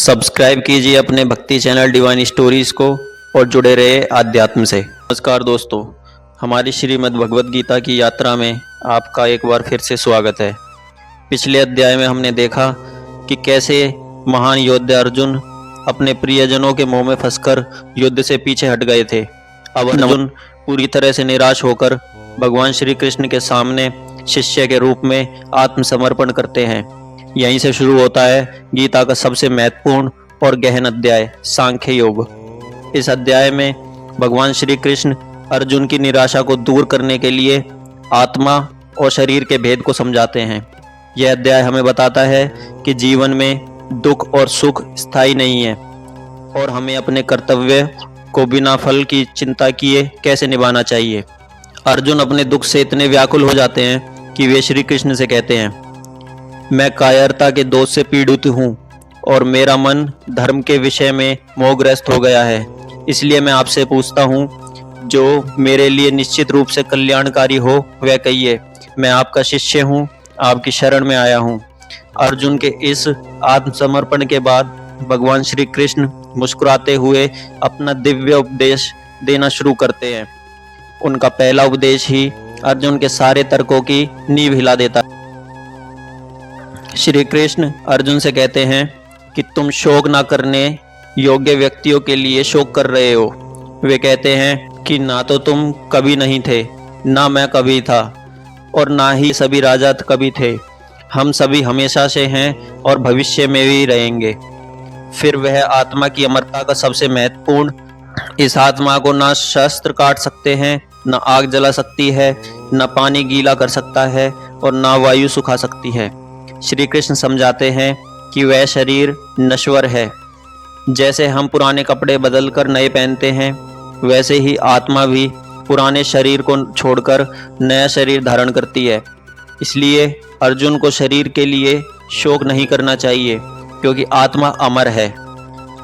Subscribe कीजिए अपने भक्ति चैनल डिवाइन स्टोरीज को और जुड़े रहे आध्यात्म से। नमस्कार दोस्तों, हमारी श्रीमद् भगवद गीता की यात्रा में आपका एक बार फिर से स्वागत है। पिछले अध्याय में हमने देखा कि कैसे महान योद्धा अर्जुन अपने प्रियजनों के मोह में फंसकर युद्ध से पीछे हट गए थे। अब अर्जुन पूरी तरह से निराश होकर भगवान श्री कृष्ण के सामने शिष्य के रूप में आत्मसमर्पण करते हैं। यहीं से शुरू होता है गीता का सबसे महत्वपूर्ण और गहन अध्याय, सांख्य योग। इस अध्याय में भगवान श्री कृष्ण अर्जुन की निराशा को दूर करने के लिए आत्मा और शरीर के भेद को समझाते हैं। यह अध्याय हमें बताता है कि जीवन में दुख और सुख स्थायी नहीं है और हमें अपने कर्तव्य को बिना फल की चिंता किए कैसे निभाना चाहिए। अर्जुन अपने दुख से इतने व्याकुल हो जाते हैं कि वे श्री कृष्ण से कहते हैं, मैं कायरता के दोष से पीड़ित हूँ और मेरा मन धर्म के विषय में मोहग्रस्त हो गया है। इसलिए मैं आपसे पूछता हूँ, जो मेरे लिए निश्चित रूप से कल्याणकारी हो वह कहिए। मैं आपका शिष्य हूँ, आपकी शरण में आया हूँ। अर्जुन के इस आत्मसमर्पण के बाद भगवान श्री कृष्ण मुस्कुराते हुए अपना दिव्य उपदेश देना शुरू करते हैं। उनका पहला उपदेश ही अर्जुन के सारे तर्कों की नींव हिला देता है। श्री कृष्ण अर्जुन से कहते हैं कि तुम शोक ना करने योग्य व्यक्तियों के लिए शोक कर रहे हो। वे कहते हैं कि ना तो तुम कभी नहीं थे, ना मैं कभी था, और ना ही सभी राजा कभी थे। हम सभी हमेशा से हैं और भविष्य में भी रहेंगे। फिर वह आत्मा की अमरता का सबसे महत्वपूर्ण, इस आत्मा को ना शस्त्र काट सकते हैं, ना आग जला सकती है, ना पानी गीला कर सकता है और ना वायु सुखा सकती है। श्री कृष्ण समझाते हैं कि वह शरीर नश्वर है। जैसे हम पुराने कपड़े बदलकर नए पहनते हैं, वैसे ही आत्मा भी पुराने शरीर को छोड़कर नया शरीर धारण करती है। इसलिए अर्जुन को शरीर के लिए शोक नहीं करना चाहिए, क्योंकि आत्मा अमर है।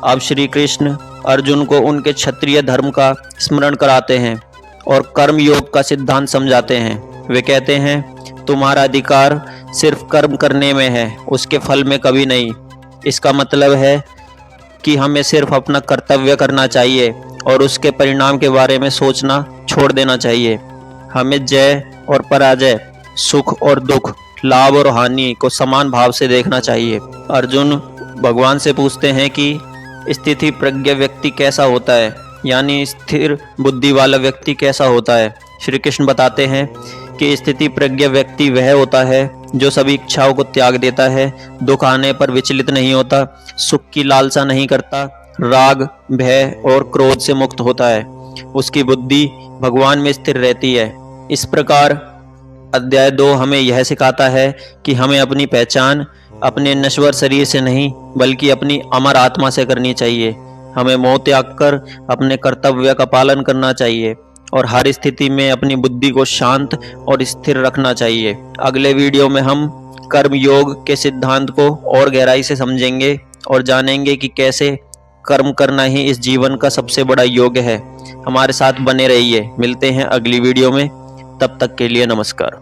अब श्री कृष्ण अर्जुन को उनके क्षत्रिय धर्म का स्मरण कराते हैं और कर्म योग का सिद्धांत समझाते हैं। वे कहते हैं, तुम्हारा अधिकार सिर्फ कर्म करने में है, उसके फल में कभी नहीं। इसका मतलब है कि हमें सिर्फ अपना कर्तव्य करना चाहिए और उसके परिणाम के बारे में सोचना छोड़ देना चाहिए। हमें जय और पराजय, सुख और दुख, लाभ और हानि को समान भाव से देखना चाहिए। अर्जुन भगवान से पूछते हैं कि स्थिति प्रज्ञ व्यक्ति कैसा होता है, यानी स्थिर बुद्धि वाला व्यक्ति कैसा होता है। श्री कृष्ण बताते हैं कि स्थिति प्रज्ञ व्यक्ति वह होता है जो सभी इच्छाओं को त्याग देता है, दुख आने पर विचलित नहीं होता, सुख की लालसा नहीं करता, राग, भय और क्रोध से मुक्त होता है। उसकी बुद्धि भगवान में स्थिर रहती है। इस प्रकार अध्याय 2 हमें यह सिखाता है कि हमें अपनी पहचान अपने नश्वर शरीर से नहीं, बल्कि अपनी अमर आत्मा से करनी चाहिए। हमें मोह त्याग कर अपने कर्तव्य का पालन करना चाहिए और हर स्थिति में अपनी बुद्धि को शांत और स्थिर रखना चाहिए। अगले वीडियो में हम कर्म योग के सिद्धांत को और गहराई से समझेंगे और जानेंगे कि कैसे कर्म करना ही इस जीवन का सबसे बड़ा योग है। हमारे साथ बने रहिए। मिलते हैं अगली वीडियो में। तब तक के लिए नमस्कार।